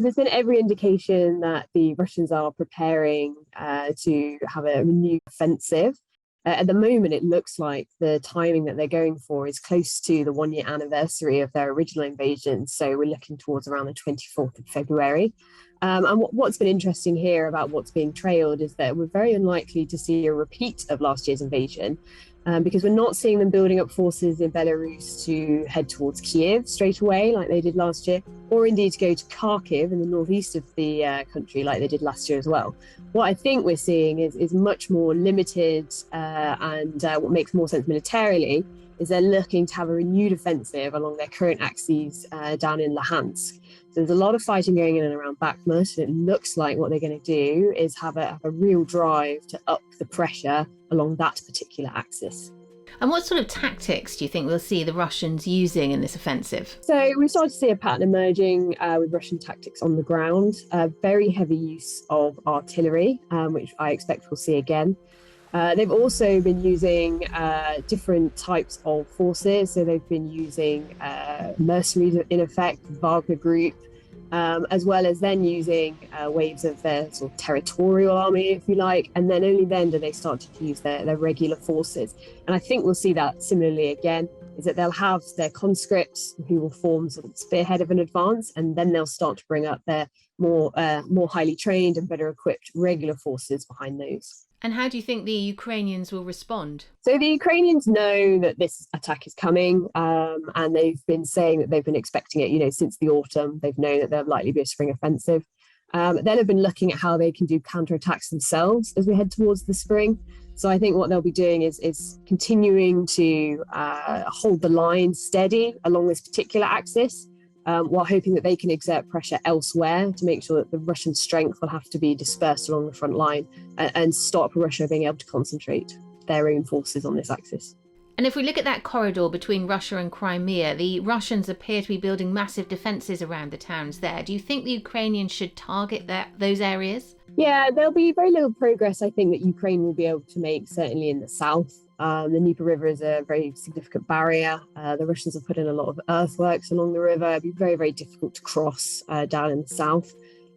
There's been every indication that the Russians are preparing to have a renewed offensive. At the moment, it looks like the timing that they're going for is close to the 1-year anniversary of their original invasion. So we're looking towards around the 24th of February. And what's been interesting here about what's being trailed is that we're very unlikely to see a repeat of last year's invasion, because we're not seeing them building up forces in Belarus to head towards Kiev straight away like they did last year, or indeed to go to Kharkiv in the northeast of the country like they did last year as well. What I think we're seeing is much more limited, and what makes more sense militarily is they're looking to have a renewed offensive along their current axes down in Luhansk. So there's a lot of fighting going in and around Bakhmut, and it looks like what they're going to do is have a real drive to up the pressure along that particular axis. And what sort of tactics do you think we'll see the Russians using in this offensive? So we've started to see a pattern emerging with Russian tactics on the ground, very heavy use of artillery, which I expect we'll see again. They've also been using different types of forces. So they've been using mercenaries, in effect, Wagner Group, as well as then using waves of their sort of territorial army, if you like. And then only then do they start to use their regular forces. And I think we'll see that similarly again, is that they'll have their conscripts who will form sort of spearhead of an advance, and then they'll start to bring up their more highly trained and better equipped regular forces behind those. And how do you think the Ukrainians will respond? So the Ukrainians know that this attack is coming, and they've been saying that they've been expecting it, since the autumn. They've known that there'll likely be a spring offensive. Then have been looking at how they can do counterattacks themselves as we head towards the spring. So I think what they'll be doing is continuing to hold the line steady along this particular axis, while hoping that they can exert pressure elsewhere to make sure that the Russian strength will have to be dispersed along the front line and stop Russia being able to concentrate their own forces on this axis. And if we look at that corridor between Russia and Crimea, the Russians appear to be building massive defences around the towns there. Do you think the Ukrainians should target those areas? Yeah, there'll be very little progress, I think, that Ukraine will be able to make, certainly in the south. The Dnieper River is a very significant barrier. The Russians have put in a lot of earthworks along the river. It'd be very, very difficult to cross down in the south.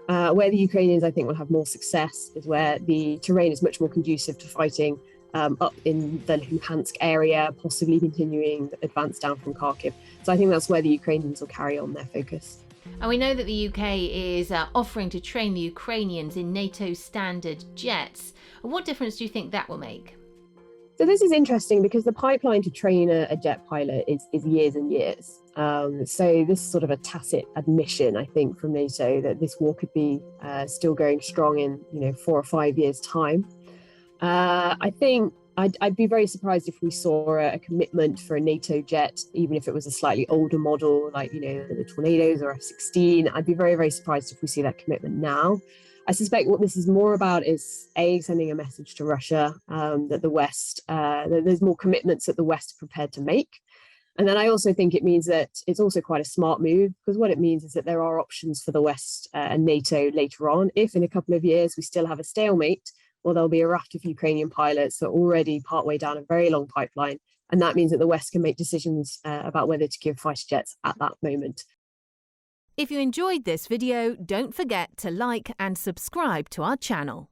Where the Ukrainians, I think, will have more success is where the terrain is much more conducive to fighting up in the Luhansk area, possibly continuing the advance down from Kharkiv. So I think that's where the Ukrainians will carry on their focus. And we know that the UK is offering to train the Ukrainians in NATO standard jets. What difference do you think that will make? So this is interesting because the pipeline to train a jet pilot is years and years. So this is sort of a tacit admission, I think, from NATO that this war could be still going strong in 4 or 5 years' time. I think I'd be very surprised if we saw a commitment for a NATO jet, even if it was a slightly older model, like the Tornadoes or F-16. I'd be very, very surprised if we see that commitment now. I suspect what this is more about is sending a message to Russia that the West, that there's more commitments that the West are prepared to make. And then I also think it means that it's also quite a smart move, because what it means is that there are options for the West and NATO later on. If in a couple of years we still have a stalemate, well, there'll be a raft of Ukrainian pilots that are already partway down a very long pipeline. And that means that the West can make decisions about whether to give fighter jets at that moment. If you enjoyed this video, don't forget to like and subscribe to our channel.